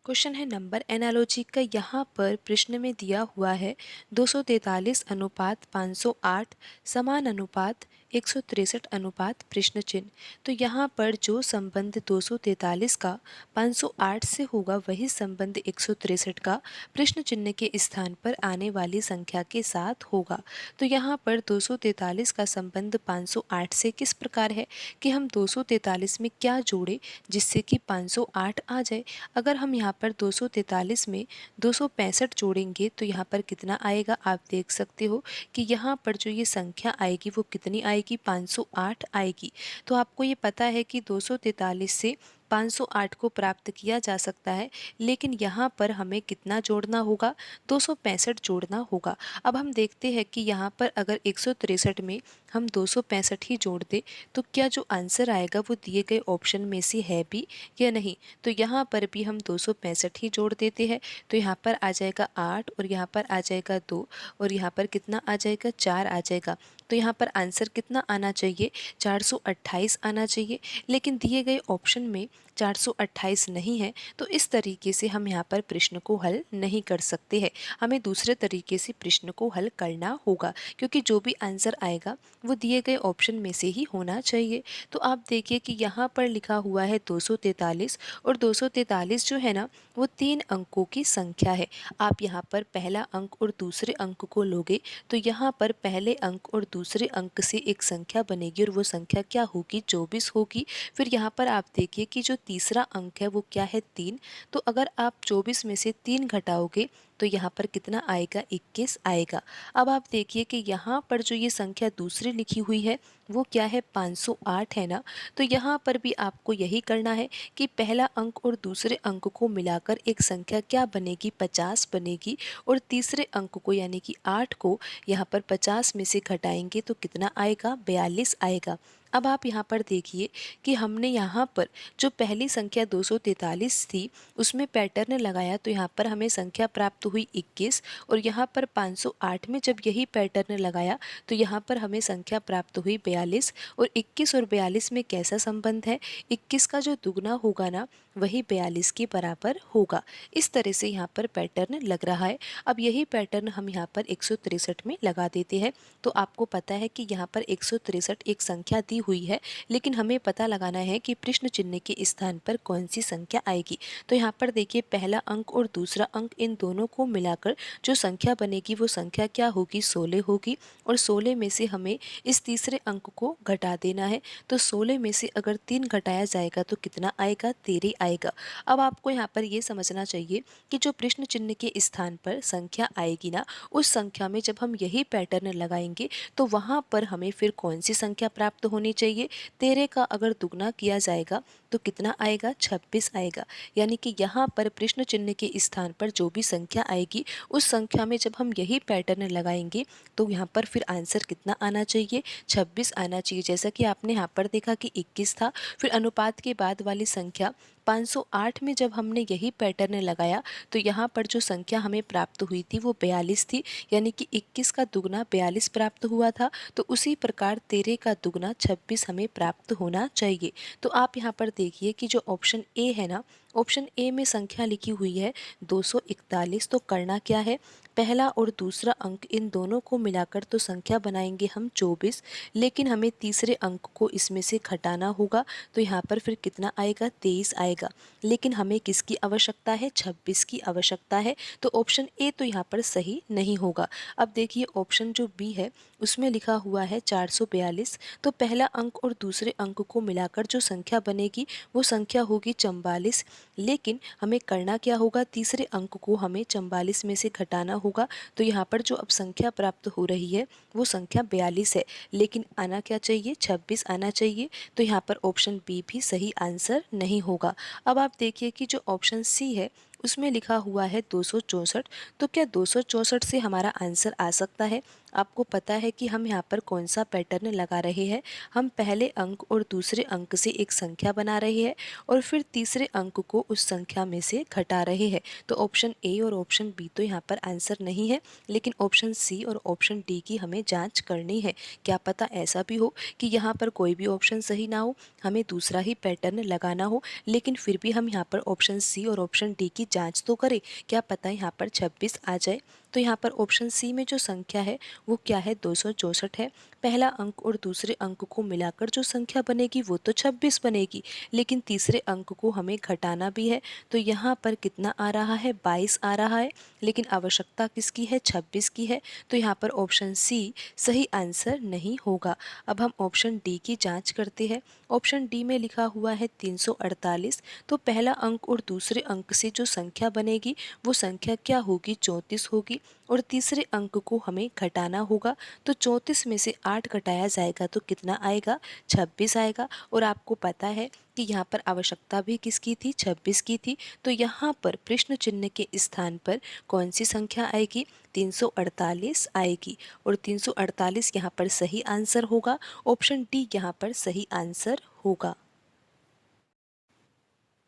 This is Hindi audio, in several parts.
क्वेश्चन है नंबर एनालॉजी का। यहाँ पर प्रश्न में दिया हुआ है 243 अनुपात 508 समान अनुपात 163 अनुपात प्रश्न चिन्ह। तो यहाँ पर जो संबंध 243 का 508 से होगा वही संबंध 163 का प्रश्न चिन्ह के स्थान पर आने वाली संख्या के साथ होगा। तो यहाँ पर 243 का संबंध 508 से किस प्रकार है कि हम 243 में क्या जोड़े जिससे कि 508 आ जाए। अगर हम यहाँ पर 243 में 265 जोड़ेंगे तो यहाँ पर कितना आएगा, आप देख सकते हो कि यहाँ पर जो ये संख्या आएगी वो कितनी आएगी, 508 आएगी। तो आपको ये पता है कि 243 से 508 को प्राप्त किया जा सकता है, लेकिन यहाँ पर हमें कितना जोड़ना होगा, 265 जोड़ना होगा। अब हम देखते हैं कि यहाँ पर अगर 163 में हम 265 ही जोड़ दें तो क्या जो आंसर आएगा वो दिए गए ऑप्शन में से है भी या नहीं। तो यहाँ पर भी हम 265 ही जोड़ देते हैं। तो यहाँ पर आ जाएगा 8 और यहाँ पर आ जाएगा 2 और यहाँ पर कितना आ जाएगा, 4 आ जाएगा। तो यहाँ पर आंसर कितना आना चाहिए, 428 आना चाहिए। लेकिन दिए गए ऑप्शन में 428 नहीं है, तो इस तरीके से हम यहाँ पर प्रश्न को हल नहीं कर सकते हैं। हमें दूसरे तरीके से प्रश्न को हल करना होगा, क्योंकि जो भी आंसर आएगा वो दिए गए ऑप्शन में से ही होना चाहिए। तो आप देखिए कि यहाँ पर लिखा हुआ है 243 और 243 जो है ना वो 3 अंकों की संख्या है। आप यहाँ पर पहला अंक और दूसरे अंक को लोगे तो यहाँ पर पहले अंक और दूसरे अंक से एक संख्या बनेगी और वो संख्या क्या होगी, 24 होगी। फिर यहाँ पर आप देखिए कि जो तीसरा अंक है वो क्या है, 3। तो अगर आप 24 में से 3 घटाओगे तो यहाँ पर कितना आएगा, 21 आएगा। अब आप देखिए कि यहाँ पर जो ये संख्या दूसरी लिखी हुई है वो क्या है, 508 है ना। तो यहाँ पर भी आपको यही करना है कि पहला अंक और दूसरे अंक को मिलाकर एक संख्या क्या बनेगी, 50 बनेगी। और तीसरे अंक को यानी कि 8 को यहाँ पर 50 में से घटाएंगे तो कितना आएगा, 42 आएगा। अब आप यहाँ पर देखिए कि हमने यहाँ पर जो पहली संख्या 243 थी उसमें पैटर्न लगाया तो यहाँ पर हमें संख्या प्राप्त हुई 21 और यहाँ पर 508 में जब यही पैटर्न लगाया तो यहाँ पर हमें संख्या प्राप्त हुई 42। और 21 और 42 में कैसा संबंध है, 21 का जो दुगना होगा ना वही 42 के बराबर होगा। इस तरह से यहाँ पर पैटर्न लग रहा है। अब यही पैटर्न हम यहाँ पर 163 में लगा देते हैं। तो आपको पता है कि यहाँ पर 163 एक संख्या दी हुई है, लेकिन हमें पता लगाना है कि प्रश्न चिन्ह के स्थान पर कौन सी संख्या आएगी। तो यहाँ पर देखिए पहला अंक और दूसरा अंक इन दोनों को मिलाकर जो संख्या बनेगी वो संख्या क्या होगी, 16 होगी। और 16 में से हमें इस तीसरे अंक को घटा देना है। तो 16 में से अगर 3 घटाया जाएगा तो कितना आएगा, 13 आएगा। अब आपको यहाँ पर ये समझना चाहिए कि जो प्रश्न चिन्ह के स्थान पर संख्या आएगी ना उस संख्या में जब हम यही पैटर्न लगाएंगे तो वहाँ पर हमें फिर कौन सी संख्या प्राप्त होनी चाहिए, 13 का अगर दुगना किया जाएगा तो कितना आएगा, 26 आएगा। यानी कि यहाँ पर प्रश्न चिन्ह के स्थान पर जो भी संख्या आएगी उस संख्या में जब हम यही पैटर्न लगाएंगे तो यहाँ पर फिर आंसर कितना आना चाहिए, 26 आना चाहिए। जैसा कि आपने यहाँ पर देखा कि 21 था, फिर अनुपात के बाद वाली संख्या 508 में जब हमने यही पैटर्न लगाया तो यहाँ पर जो संख्या हमें प्राप्त हुई थी वो 42 थी। यानी कि 21 का दुगना 42 प्राप्त हुआ था, तो उसी प्रकार 13 का दुगना 26 हमें प्राप्त होना चाहिए। तो आप यहाँ पर देखिए कि जो ऑप्शन ए है ना, ऑप्शन ए में संख्या लिखी हुई है 241। तो करना क्या है, पहला और दूसरा अंक इन दोनों को मिलाकर तो संख्या बनाएंगे हम 24, लेकिन हमें तीसरे अंक को इसमें से घटाना होगा। तो यहाँ पर फिर कितना आएगा, 23 आएगा। लेकिन हमें किसकी आवश्यकता है, 26 की आवश्यकता है। तो ऑप्शन ए तो यहाँ पर सही नहीं होगा। अब देखिए ऑप्शन जो बी है उसमें लिखा हुआ है 442। तो पहला अंक और दूसरे अंक को मिलाकर जो संख्या बनेगी वो संख्या होगी 44। लेकिन हमें करना क्या होगा, तीसरे अंक को हमें 44 में से घटाना होगा। तो यहाँ पर जो अब संख्या प्राप्त हो रही है वो संख्या 42 है, लेकिन आना क्या चाहिए, 26 आना चाहिए। तो यहाँ पर ऑप्शन बी भी सही आंसर नहीं होगा। अब आप देखिए कि जो ऑप्शन सी है उसमें लिखा हुआ है 264। तो क्या 264 से हमारा आंसर आ सकता है, आपको पता है कि हम यहाँ पर कौन सा पैटर्न लगा रहे हैं। हम पहले अंक और दूसरे अंक से एक संख्या बना रहे हैं और फिर तीसरे अंक को उस संख्या में से घटा रहे हैं। तो ऑप्शन ए और ऑप्शन बी तो यहाँ पर आंसर नहीं है, लेकिन ऑप्शन सी और ऑप्शन डी की हमें जांच करनी है। क्या पता ऐसा भी हो कि यहाँ पर कोई भी ऑप्शन सही ना हो, हमें दूसरा ही पैटर्न लगाना हो, लेकिन फिर भी हम यहाँ पर ऑप्शन सी और ऑप्शन डी की जांच तो करें। क्या पता यहाँ पर 26 आ जाए। तो यहाँ पर ऑप्शन सी में जो संख्या है वो क्या है, 264 है। पहला अंक और दूसरे अंक को मिलाकर जो संख्या बनेगी वो तो 26 बनेगी, लेकिन तीसरे अंक को हमें घटाना भी है। तो यहाँ पर कितना आ रहा है, 22 आ रहा है, लेकिन आवश्यकता किसकी है, 26 की है। तो यहाँ पर ऑप्शन सी सही आंसर नहीं होगा। अब हम ऑप्शन डी की जांच करते हैं। ऑप्शन डी में लिखा हुआ है 348। तो पहला अंक और दूसरे अंक से जो संख्या बनेगी वो संख्या क्या होगी, 34 होगी, और तीसरे अंक को हमें घटाना होगा। तो 34 में से 8 घटाया जाएगा तो कितना आएगा, 26 आएगा। और आपको पता है कि यहाँ पर आवश्यकता भी किसकी थी, 26 की थी। तो यहाँ पर प्रश्न चिन्ह के स्थान पर कौन सी संख्या आएगी, 348 आएगी। और 348 यहाँ पर सही आंसर होगा। ऑप्शन डी यहाँ पर सही आंसर होगा।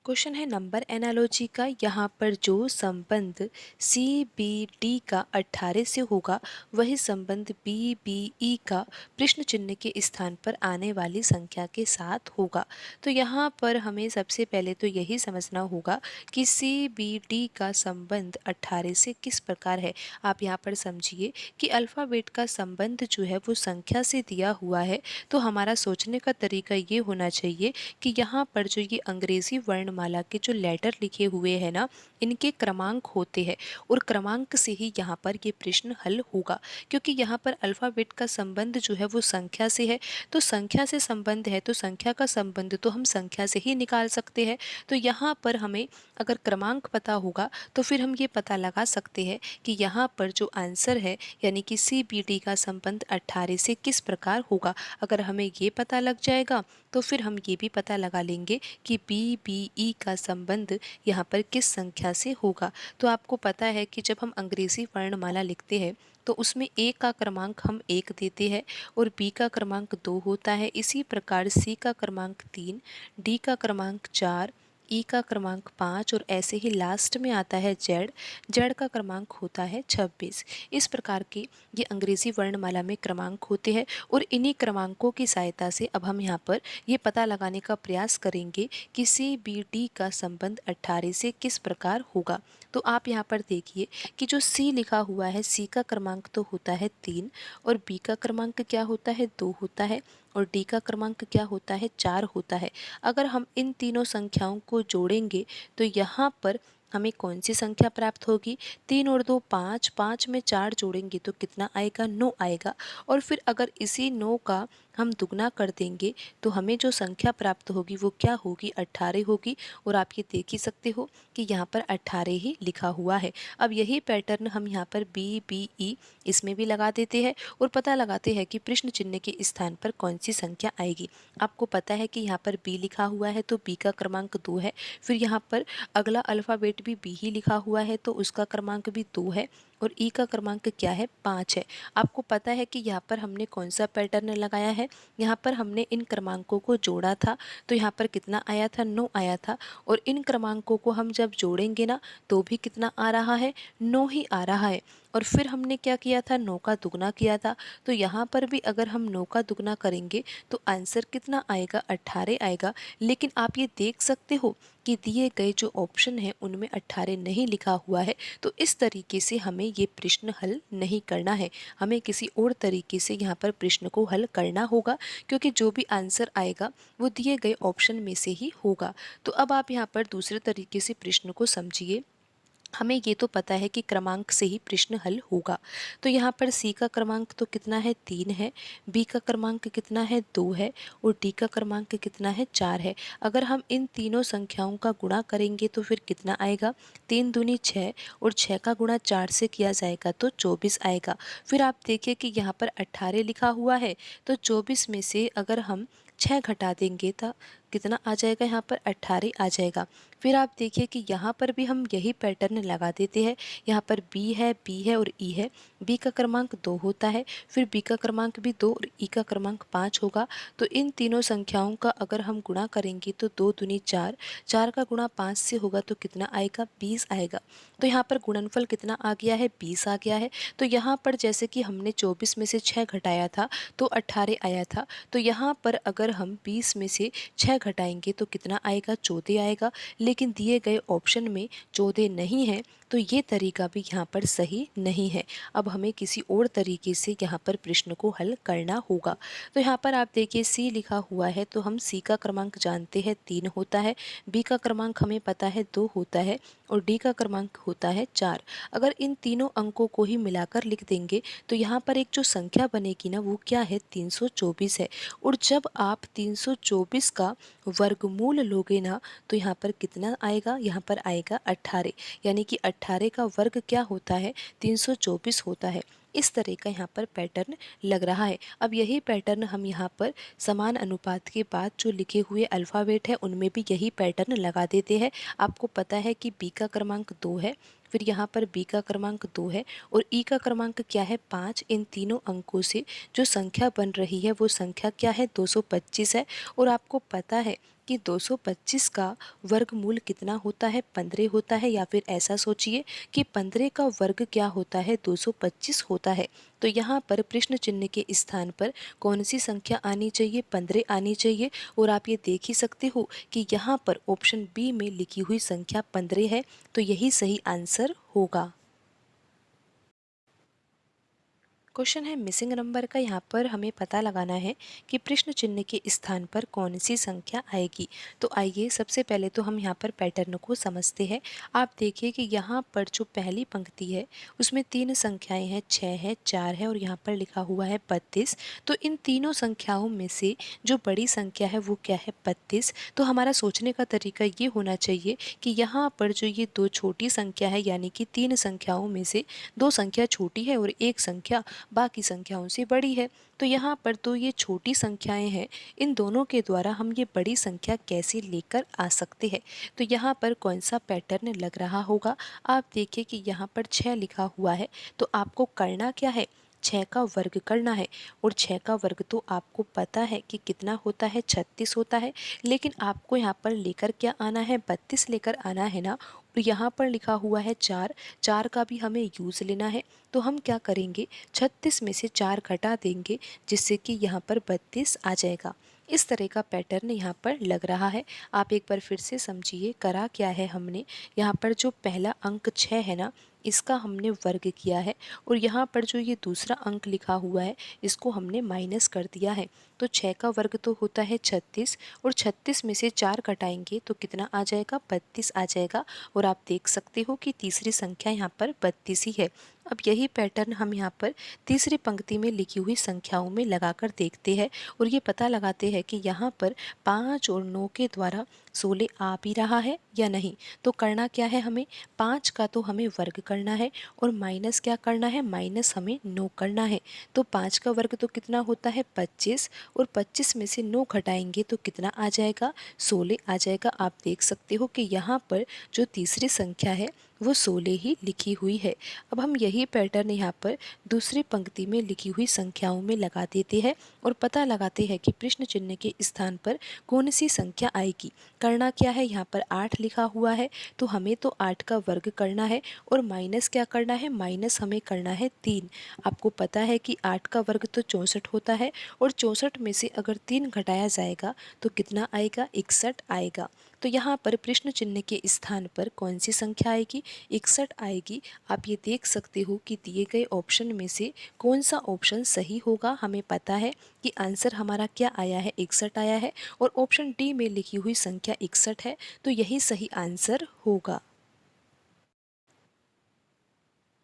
क्वेश्चन है नंबर एनालॉजी का। यहाँ पर जो संबंध सी बी डी का 18 से होगा वही संबंध बी बी ई का प्रश्न चिन्ह के स्थान पर आने वाली संख्या के साथ होगा। तो यहाँ पर हमें सबसे पहले तो यही समझना होगा कि सी बी डी का संबंध 18 से किस प्रकार है। आप यहाँ पर समझिए कि अल्फ़ाबेट का संबंध जो है वो संख्या से दिया हुआ है। तो हमारा सोचने का तरीका ये होना चाहिए कि यहाँ पर जो ये अंग्रेज़ी वर्णमाला के जो लेटर लिखे हुए हैं ना, इनके क्रमांक होते हैं और क्रमांक से ही यहाँ पर ये प्रश्न हल होगा। क्योंकि यहाँ पर अल्फ़ाबेट का संबंध जो है वो संख्या से है, तो संख्या से संबंध है तो संख्या का संबंध तो हम संख्या से ही निकाल सकते हैं। तो यहाँ पर हमें अगर क्रमांक पता होगा तो फिर हम ये पता लगा सकते हैं कि यहाँ पर जो आंसर है यानी कि सी बी डी का संबंध 18 से किस प्रकार होगा। अगर हमें ये पता लग जाएगा तो फिर हम ये भी पता लगा लेंगे कि बी बी ई का संबंध यहाँ पर किस संख्या से होगा। तो आपको पता है कि जब हम अंग्रेज़ी वर्णमाला लिखते हैं तो उसमें ए का क्रमांक हम 1 देते हैं और बी का क्रमांक 2 होता है। इसी प्रकार सी का क्रमांक 3, डी का क्रमांक 4, ई का क्रमांक 5 और ऐसे ही लास्ट में आता है जेड। जेड का क्रमांक होता है 26। इस प्रकार के ये अंग्रेज़ी वर्णमाला में क्रमांक होते हैं और इन्हीं क्रमांकों की सहायता से अब हम यहाँ पर ये पता लगाने का प्रयास करेंगे कि सी बी डी का संबंध 18 से किस प्रकार होगा। तो आप यहाँ पर देखिए कि जो सी लिखा हुआ है, सी का क्रमांक तो होता है 3 और बी का क्रमांक क्या होता है, 2 होता है और डी का क्रमांक क्या होता है, 4 होता है। अगर हम इन तीनों संख्याओं को जोड़ेंगे तो यहाँ पर हमें कौन सी संख्या प्राप्त होगी, 3 और 2 5, 5 में 4 जोड़ेंगे तो कितना आएगा, 9 आएगा। और फिर अगर इसी 9 का हम दुगना कर देंगे तो हमें जो संख्या प्राप्त होगी वो क्या होगी, 18 होगी। और आप ये देख ही सकते हो कि यहाँ पर 18 ही लिखा हुआ है। अब यही पैटर्न हम यहाँ पर बी बी ई इसमें भी लगा देते हैं और पता लगाते हैं कि प्रश्न चिन्ह के स्थान पर कौन सी संख्या आएगी। आपको पता है कि यहाँ पर बी लिखा हुआ है तो बी का क्रमांक 2 है। फिर यहाँ पर अगला अल्फ़ाबेट भी बी ही लिखा हुआ है तो उसका क्रमांक भी 2 है और ई का क्रमांक क्या है, 5 है। आपको पता है कि यहाँ पर हमने कौन सा पैटर्न लगाया है, यहाँ पर हमने इन क्रमांकों को जोड़ा था तो यहाँ पर कितना आया था, 9 आया था। और इन क्रमांकों को हम जब जोड़ेंगे ना तो भी कितना आ रहा है, 9 ही आ रहा है। और फिर हमने क्या किया था, 9 का दुगना किया था। तो यहाँ पर भी अगर हम 9 का दुगना करेंगे तो आंसर कितना आएगा, 18 आएगा। लेकिन आप ये देख सकते हो कि दिए गए जो ऑप्शन है उनमें 18 नहीं लिखा हुआ है। तो इस तरीके से हमें ये प्रश्न हल नहीं करना है, हमें किसी और तरीके से यहाँ पर प्रश्न को हल करना होगा, क्योंकि जो भी आंसर आएगा वो दिए गए ऑप्शन में से ही होगा। तो अब आप यहाँ पर दूसरे तरीके से प्रश्न को समझिए। हमें ये तो पता है कि क्रमांक से ही प्रश्न हल होगा। तो यहाँ पर सी का क्रमांक तो कितना है, 3 है, बी का क्रमांक कितना है, 2 है और डी का क्रमांक कितना है, 4 है। अगर हम इन तीनों संख्याओं का गुणा करेंगे तो फिर कितना आएगा, 3 दूनी 6 और 6 का गुणा 4 से किया जाएगा तो 24 आएगा। फिर आप देखिए कि यहाँ पर 18 लिखा हुआ है तो 24 में से अगर हम 6 घटा देंगे कितना आ जाएगा, यहाँ पर 18 आ जाएगा। फिर आप देखिए कि यहाँ पर भी हम यही पैटर्न लगा देते हैं। यहाँ पर बी है और ई है। बी का क्रमांक 2 होता है, फिर बी का क्रमांक भी 2 और ई का क्रमांक 5 होगा। तो इन तीनों संख्याओं का अगर हम गुणा करेंगे तो 2 दूनी 4, 4 का गुणा 5 से होगा तो कितना आएगा, 20 आएगा। तो यहाँ पर गुणनफल कितना आ गया है, 20 आ गया है। तो यहाँ पर जैसे कि हमने 24 में से 6 घटाया था तो 18 आया था। तो यहाँ पर अगर हम 20 में से 6 घटाएंगे तो कितना आएगा, 14 आएगा। लेकिन दिए गए ऑप्शन में 14 नहीं है, तो ये तरीका भी यहाँ पर सही नहीं है। अब हमें किसी और तरीके से यहाँ पर प्रश्न को हल करना होगा। तो यहाँ पर आप देखिए सी लिखा हुआ है, तो हम सी का क्रमांक जानते हैं 3 होता है, बी का क्रमांक हमें पता है 2 होता है और डी का क्रमांक होता है 4। अगर इन तीनों अंकों को ही मिलाकर लिख देंगे तो यहाँ पर एक जो संख्या बनेगी ना, वो क्या है, 324 है। और जब आप 324 का वर्गमूल लोगे ना तो यहाँ पर कितना आएगा, यहाँ पर आएगा 18, यानी कि 18 का वर्ग क्या होता है, 324 होता है। इस तरह का यहाँ पर पैटर्न लग रहा है। अब यही पैटर्न हम यहाँ पर समान अनुपात के बाद जो लिखे हुए अल्फ़ाबेट है उनमें भी यही पैटर्न लगा देते हैं। आपको पता है कि बी का क्रमांक 2 है, फिर यहाँ पर बी का क्रमांक 2 है और ई का क्रमांक क्या है, 5। इन तीनों अंकों से जो संख्या बन रही है वो संख्या क्या है, 225 है। और आपको पता है कि 225 का वर्गमूल कितना होता है, 15 होता है। या फिर ऐसा सोचिए कि 15 का वर्ग क्या होता है, 225 होता है। तो यहाँ पर प्रश्न चिन्ह के स्थान पर कौन सी संख्या आनी चाहिए, 15 आनी चाहिए। और आप ये देख ही सकते हो कि यहाँ पर ऑप्शन बी में लिखी हुई संख्या 15 है, तो यही सही आंसर होगा। क्वेश्चन है मिसिंग नंबर का। यहाँ पर हमें पता लगाना है कि प्रश्न चिन्ह के स्थान पर कौन सी संख्या आएगी। तो आइए सबसे पहले तो हम यहाँ पर पैटर्न को समझते हैं। आप देखिए कि यहाँ पर जो पहली पंक्ति है उसमें 3 संख्याएं हैं, 6 है, 4 है और यहाँ पर लिखा हुआ है 32। तो इन तीनों संख्याओं में से जो बड़ी संख्या है वो क्या है, 32। तो हमारा सोचने का तरीका ये होना चाहिए कि यहाँ पर जो ये 2 छोटी संख्या है, यानी कि 3 संख्याओं में से 2 संख्या छोटी है और एक संख्या बाकी संख्याओं से बड़ी है। तो यहाँ पर तो ये छोटी संख्याएं हैं, इन दोनों के द्वारा हम ये बड़ी संख्या कैसे लेकर आ सकते हैं। तो यहाँ पर कौन सा पैटर्न लग रहा होगा, आप देखिए कि यहाँ पर 6 लिखा हुआ है। तो आपको करना क्या है, 6 का वर्ग करना है। और 6 का वर्ग तो आपको पता है कि कितना होता है, 36 होता है। लेकिन आपको यहाँ पर लेकर क्या आना है, 32 लेकर आना है ना। और यहाँ पर लिखा हुआ है 4, 4 का भी हमें यूज़ लेना है। तो हम क्या करेंगे, 36 में से 4 घटा देंगे जिससे कि यहाँ पर 32 आ जाएगा। इस तरह का पैटर्न यहाँ पर लग रहा है। आप एक बार फिर से समझिए करा क्या है हमने। यहाँ पर जो पहला अंक 6 है ना, इसका हमने वर्ग किया है और यहाँ पर जो ये दूसरा अंक लिखा हुआ है इसको हमने माइनस कर दिया है। तो 6 का वर्ग तो होता है 36 और 36 में से 4 घटाएंगे तो कितना आ जाएगा, 32 आ जाएगा। और आप देख सकते हो कि तीसरी संख्या यहाँ पर 32 ही है। अब यही पैटर्न हम यहाँ पर तीसरी पंक्ति में लिखी हुई संख्याओं में लगाकर देखते हैं और ये पता लगाते हैं कि यहाँ पर 5 और 9 के द्वारा 16 आ भी रहा है या नहीं। तो करना क्या है, हमें 5 का तो हमें वर्ग करना है और माइनस क्या करना है, माइनस हमें 9 करना है। तो 5 का वर्ग तो कितना होता है, 25 और 25 में से 9 घटाएंगे तो कितना आ जाएगा, 16 आ जाएगा। आप देख सकते हो कि यहाँ पर जो तीसरी संख्या है वो 16 ही लिखी हुई है। अब हम यही पैटर्न यहाँ पर दूसरी पंक्ति में लिखी हुई संख्याओं में लगा देते हैं और पता लगाते हैं कि प्रश्न चिन्ह के स्थान पर कौन सी संख्या आएगी। करना क्या है, यहाँ पर 8 लिखा हुआ है तो हमें तो 8 का वर्ग करना है और माइनस क्या करना है, माइनस हमें करना है 3। आपको पता है कि 8 का वर्ग तो 64 होता है और 64 में से अगर 3 घटाया जाएगा तो कितना आएगा, 61 आएगा। तो यहाँ पर प्रश्न चिन्ह के स्थान पर कौन सी संख्या आएगी, 61 आएगी। आप ये देख सकते हो कि दिए गए ऑप्शन में से कौन सा ऑप्शन सही होगा। हमें पता है कि आंसर हमारा क्या आया है, 61 आया है और ऑप्शन डी में लिखी हुई संख्या 61 है, तो यही सही आंसर होगा।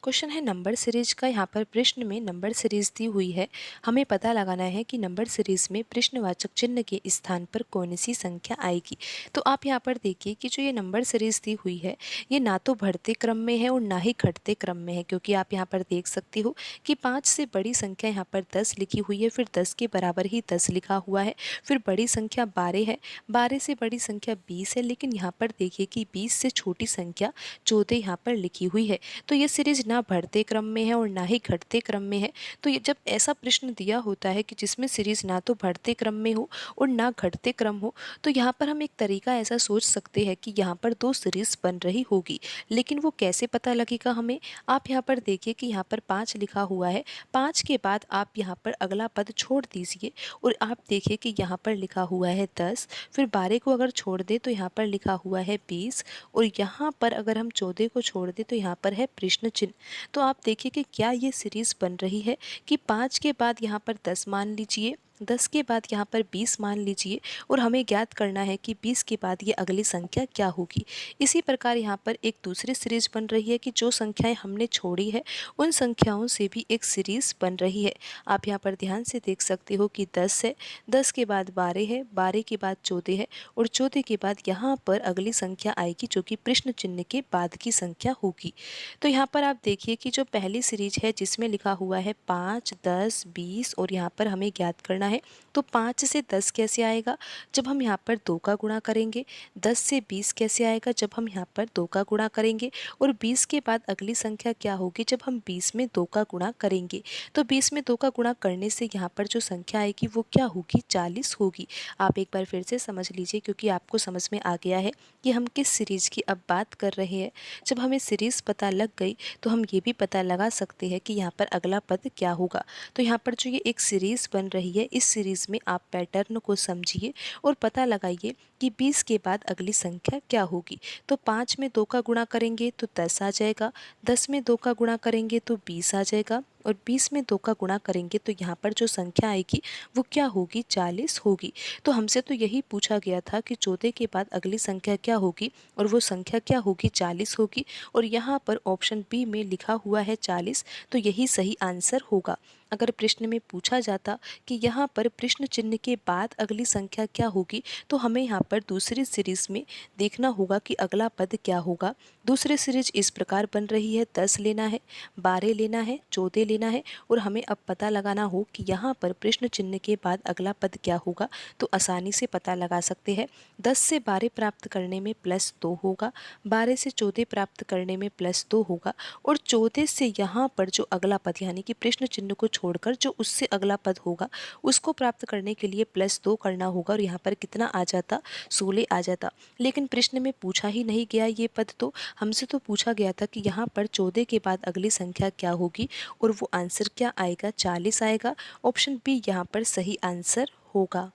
क्वेश्चन है नंबर सीरीज का। यहाँ पर प्रश्न में नंबर सीरीज दी हुई है। हमें पता लगाना है कि नंबर सीरीज में प्रश्नवाचक चिन्ह के स्थान पर कौन सी संख्या आएगी। तो आप यहाँ पर देखिए कि जो ये नंबर सीरीज दी हुई है ये ना तो बढ़ते क्रम में है और ना ही घटते क्रम में है, क्योंकि आप यहाँ पर देख सकते हो कि 5 से बड़ी संख्या यहाँ पर 10 लिखी हुई है, फिर 10 के बराबर ही 10 लिखा हुआ है, फिर बड़ी संख्या 12 है, 12 से बड़ी संख्या 20 है, लेकिन यहाँ पर देखिए कि 20 से छोटी संख्या 14 यहाँ पर लिखी हुई है। तो ये सीरीज ना बढ़ते क्रम में है और ना ही घटते क्रम में है। तो ये जब ऐसा प्रश्न दिया होता है कि जिसमें सीरीज ना तो बढ़ते क्रम में हो और ना घटते क्रम हो, तो यहाँ पर हम एक तरीका ऐसा सोच सकते हैं कि यहाँ पर दो सीरीज बन रही होगी। लेकिन वो कैसे पता लगेगा हमें? आप यहाँ पर देखिए कि यहाँ पर 5 लिखा हुआ है, 5 के बाद आप यहाँ पर अगला पद छोड़ दीजिए और आप देखिए कि यहाँ पर लिखा हुआ है 10, फिर 12 को अगर छोड़ दे तो यहाँ पर लिखा हुआ है 20 और यहाँ पर अगर हम 14 को छोड़ दे तो यहाँ पर है प्रश्न चिन्ह। तो आप देखिए कि क्या ये सीरीज बन रही है कि 5 के बाद यहाँ पर 10 मान लीजिए, 10 के बाद यहाँ पर 20 मान लीजिए और हमें ज्ञात करना है कि 20 के बाद ये अगली संख्या क्या होगी। इसी प्रकार यहाँ पर एक दूसरी सीरीज बन रही है कि जो संख्याएं हमने छोड़ी है उन संख्याओं से भी एक सीरीज बन रही है। आप यहाँ पर ध्यान से देख सकते हो कि 10 है, 10 के बाद 12 है, 12 के बाद 14 है और 14 के बाद यहाँ पर अगली संख्या आएगी जो कि प्रश्न चिन्ह के बाद की संख्या होगी। तो यहाँ पर आप देखिए कि जो पहली सीरीज है जिसमें लिखा हुआ है 5, 10, 20 और यहाँ पर हमें ज्ञात करना है, तो 5 से 10 कैसे आएगा? जब हम यहाँ पर 2 का गुणा करेंगे। 10 से 20 कैसे आएगा? जब हम यहाँ पर 2 का गुणा करेंगे। और 20 के बाद अगली संख्या क्या होगी? जब हम 20 में 2 का गुणा करेंगे। तो 20 में 2 का गुणा करने से यहाँ पर जो संख्या आएगी वो क्या होगी? 40 होगी। आप एक बार फिर से समझ लीजिए, क्योंकि आपको समझ में आ गया है कि हम किस सीरीज की अब बात कर रहे हैं। जब हमें सीरीज पता लग गई तो हम ये भी पता लगा सकते हैं कि यहाँ पर अगला पद क्या होगा। तो यहाँ पर जो ये एक सीरीज बन रही है, इस सीरीज में आप पैटर्न को समझिए और पता लगाइए कि 20 के बाद अगली संख्या क्या होगी। तो 5 में 2 का गुणा करेंगे तो 10 आ जाएगा, 10 में 2 का गुणा करेंगे तो 20 आ जाएगा और 20 में 2 का गुणा करेंगे तो यहाँ पर जो संख्या आएगी वो क्या होगी? 40 होगी। तो हमसे तो यही पूछा गया था कि 14 के बाद अगली संख्या क्या होगी और वो संख्या क्या होगी? 40 होगी। और यहाँ पर ऑप्शन बी में लिखा हुआ है 40, तो यही सही आंसर होगा। अगर प्रश्न में पूछा जाता कि यहाँ पर प्रश्न चिन्ह के बाद अगली संख्या क्या होगी, तो हमें यहाँ पर दूसरी सीरीज में देखना होगा कि अगला पद क्या होगा। दूसरी सीरीज इस प्रकार बन रही है, 10 लेना है, 12 लेना है, 14 लेना है और हमें अब पता लगाना हो कि यहाँ पर प्रश्न चिन्ह के बाद अगला पद क्या होगा। तो आसानी से पता लगा सकते हैं। 10 से 12 प्राप्त करने में +2 होगा, 12 से 14 प्राप्त करने में +2 होगा और 14 से यहाँ पर जो अगला पद यानी कि प्रश्न चिन्ह को छोड़कर जो उससे अगला पद होगा उसको प्राप्त करने के लिए +2 करना होगा और यहाँ पर कितना आ जाता? 16 आ जाता। लेकिन प्रश्न में पूछा ही नहीं गया ये पद, तो हमसे तो पूछा गया था कि यहाँ पर 14 के बाद अगली संख्या क्या होगी और वो आंसर क्या आएगा? 40 आएगा। ऑप्शन बी यहाँ पर सही आंसर होगा।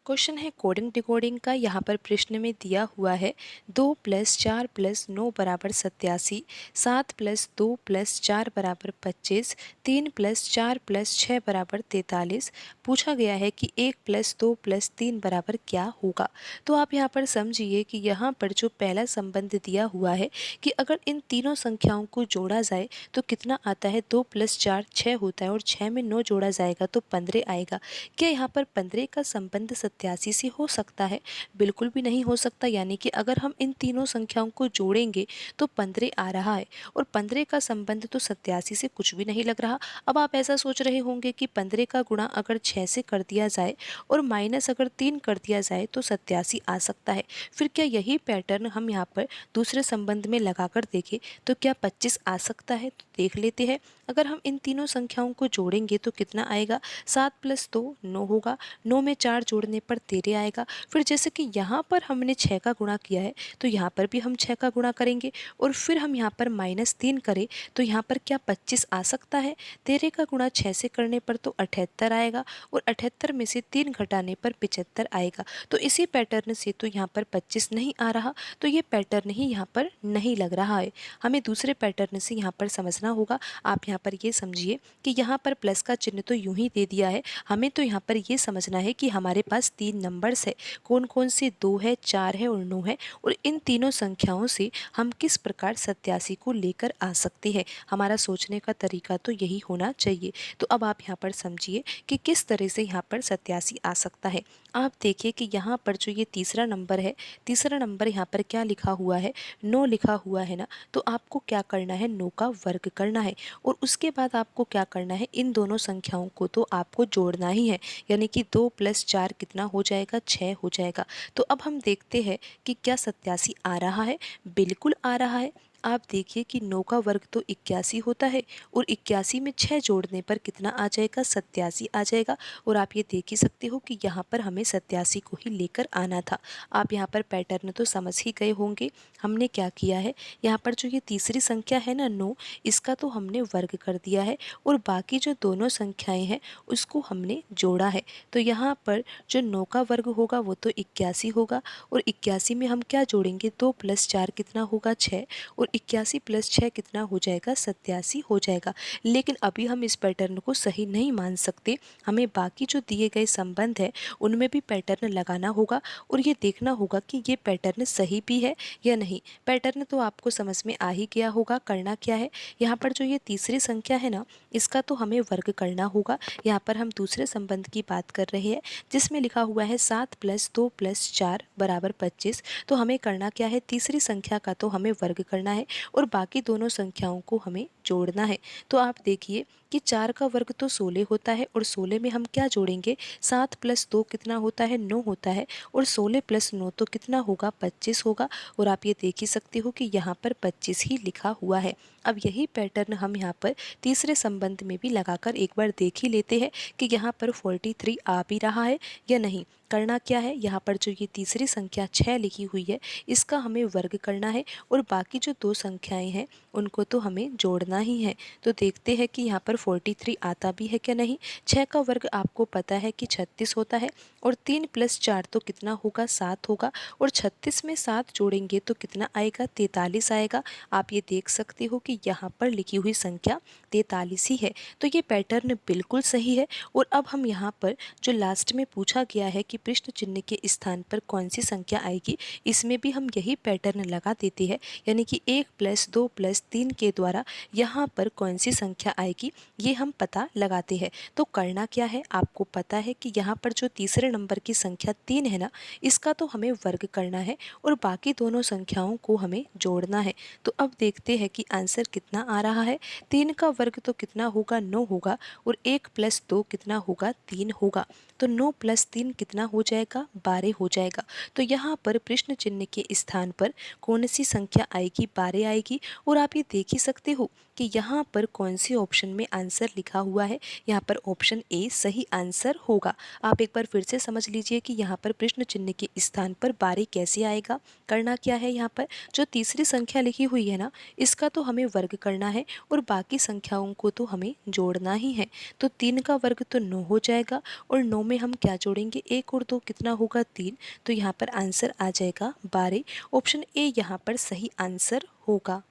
क्वेश्चन है कोडिंग डिकोडिंग का। यहाँ पर प्रश्न में दिया हुआ है 2 + 4 + 9 = 87, 7 + 2 + 4 = 25, 3 + 4 + 6 = 43। पूछा गया है कि 1 + 2 + 3 बराबर क्या होगा। तो आप यहाँ पर समझिए कि यहाँ पर जो पहला संबंध दिया हुआ है कि अगर इन तीनों संख्याओं को जोड़ा जाए तो कितना आता है? 2 + 4 6 होता है और 6 में 9 जोड़ा जाएगा तो 15 आएगा। क्या यहाँ पर 15 का संबंध 87 से हो सकता है? बिल्कुल भी नहीं हो सकता। यानी कि अगर हम इन तीनों संख्याओं को जोड़ेंगे तो 15 आ रहा है और 15 का संबंध तो 87 से कुछ भी नहीं लग रहा। अब आप ऐसा सोच रहे होंगे कि 15 का गुणा अगर 6 से कर दिया जाए और माइनस अगर 3 कर दिया जाए तो 87 आ सकता है। फिर क्या यही पैटर्न हम यहाँ पर दूसरे संबंध में लगाकर देखें तो क्या 25 आ सकता है? तो देख लेते हैं। अगर हम इन तीनों संख्याओं को जोड़ेंगे तो कितना आएगा? 7 + 2 9 होगा, 9 में 4 जोड़ने पर 13 आएगा। फिर जैसे कि यहाँ पर हमने 6 का गुणा किया है तो यहाँ पर भी हम 6 का गुणा करेंगे और फिर हम यहाँ पर -3 करें तो यहाँ पर क्या 25 आ सकता है? 13 का गुणा 6 से करने पर तो 78 आएगा और 78 में से 3 घटाने पर 75 आएगा। तो इसी पैटर्न से तो यहाँ पर 25 नहीं आ रहा, तो ये पैटर्न ही यहाँ पर नहीं लग रहा है। हमें दूसरे पैटर्न से यहाँ पर समझना होगा। आप यहाँ पर ये समझिए कि यहाँ पर प्लस का चिन्ह तो यूं ही दे दिया है, हमें तो यहाँ पर ये समझना है कि हमारे पास पास 3 नंबर्स है, कौन कौन से 2 है, 4 है और 9 है, और इन तीनों संख्याओं से हम किस प्रकार 87 को लेकर आ सकते हैं। हमारा सोचने का तरीका तो यही होना चाहिए। तो अब आप यहाँ पर समझिए कि किस तरह से यहाँ पर 87 आ सकता है। आप देखिए कि यहाँ पर जो ये तीसरा नंबर है, तीसरा नंबर यहाँ पर क्या लिखा हुआ है, 9 लिखा हुआ है ना। तो आपको क्या करना है, 9 का वर्ग करना है और उसके बाद आपको क्या करना है, इन दोनों संख्याओं को तो आपको जोड़ना ही है। यानी कि 2 + 4 कितना हो जाएगा, 6 हो जाएगा। तो अब हम देखते हैं कि क्या 87 आ रहा है। बिल्कुल आ रहा है। आप देखिए कि 9 का वर्ग तो 81 होता है और 81 में 6 जोड़ने पर कितना आ जाएगा, 87 आ जाएगा। और आप ये देख ही सकते हो कि यहाँ पर हमें 87 को ही लेकर आना था। आप यहाँ पर पैटर्न तो समझ ही गए होंगे। हमने क्या किया है, यहाँ पर जो ये तीसरी संख्या है ना 9, इसका तो हमने वर्ग कर दिया है और बाकी जो दोनों संख्याएं हैं उसको हमने जोड़ा है। तो यहाँ पर जो 9 का वर्ग होगा वो तो 81 होगा और 81 में हम क्या जोड़ेंगे, 2 + 4 कितना होगा, 6, और 81 + 6 कितना हो जाएगा, 87 हो जाएगा। लेकिन अभी हम इस पैटर्न को सही नहीं मान सकते। हमें बाकी जो दिए गए संबंध है उनमें भी पैटर्न लगाना होगा और ये देखना होगा कि ये पैटर्न सही भी है या नहीं। पैटर्न तो आपको समझ में आ ही गया होगा। करना क्या है, यहाँ पर जो ये तीसरी संख्या है ना, इसका तो हमें वर्ग करना होगा। यहाँ पर हम दूसरे संबंध की बात कर रहे हैं जिसमें लिखा हुआ है 7 + 2 + 4 = 25। तो हमें करना क्या है, तीसरी संख्या का तो हमें वर्ग करना है और बाकी दोनों संख्याओं को हमें जोड़ना है। तो आप देखिए कि 4 का वर्ग तो 16 होता है और 16 में हम क्या जोड़ेंगे, 7 + 2 कितना होता है, 9 होता है और 16 + 9 तो कितना होगा, 25 होगा। और आप ये देख ही सकते हो कि यहाँ पर 25 ही लिखा हुआ है। अब यही पैटर्न हम यहाँ पर तीसरे संबंध में भी लगाकर एक बार देख ही लेते हैं कि यहाँ पर 43 आ भी रहा है या नहीं। करना क्या है, यहाँ पर जो ये तीसरी संख्या 6 लिखी हुई है इसका हमें वर्ग करना है और बाकी जो दो संख्याएं हैं उनको तो हमें जोड़ना ही है। तो देखते हैं कि यहाँ पर 43 आता भी है क्या नहीं। 6 का वर्ग आपको पता है कि 36 होता है और 3 + 4 तो कितना होगा, 7 होगा और 36 में 7 जोड़ेंगे तो कितना आएगा, 43 आएगा। आप ये देख सकते हो कि यहाँ पर लिखी हुई संख्या 43 ही है। तो ये पैटर्न बिल्कुल सही है। और अब हम यहाँ पर जो लास्ट में पूछा गया है कि प्रश्न चिन्ह के स्थान पर कौन सी संख्या आएगी, इसमें भी हम यही पैटर्न लगा देते हैं। यानी कि 1 + 2 + 3 के द्वारा यहाँ पर कौन सी संख्या आएगी ये हम पता लगाते हैं। तो करना क्या है, आपको पता है कि यहाँ पर जो तीसरे नंबर की संख्या 3 है ना, इसका तो हमें वर्ग करना है और बाकी दोनों संख्याओं को हमें जोड़ना है। तो अब देखते हैं कि आंसर कितना आ रहा है। 3 का वर्ग तो कितना होगा, 9 होगा और 1 + 2 कितना होगा, 3 होगा। तो 9 + 3 कितना हो जाएगा, 12 हो जाएगा। तो यहाँ पर प्रश्न चिन्ह के स्थान पर कौन सी संख्या आएगी, 12 आएगी। और आप ये देख ही सकते हो कि यहाँ पर कौन सी ऑप्शन में आंसर लिखा हुआ है, यहाँ पर ऑप्शन ए सही आंसर होगा। आप एक बार फिर से समझ लीजिए कि यहाँ पर प्रश्न चिन्ह के स्थान पर 12 कैसे आएगा। करना क्या है, यहाँ पर जो तीसरी संख्या लिखी हुई है ना, इसका तो हमें वर्ग करना है और बाकी संख्याओं को तो हमें जोड़ना ही है। तो 3 का वर्ग तो 9 हो जाएगा और 9 में हम क्या जोड़ेंगे, 1 और 2 कितना होगा, 3। तो यहाँ पर आंसर आ जाएगा 12। ऑप्शन ए यहाँ पर सही आंसर होगा।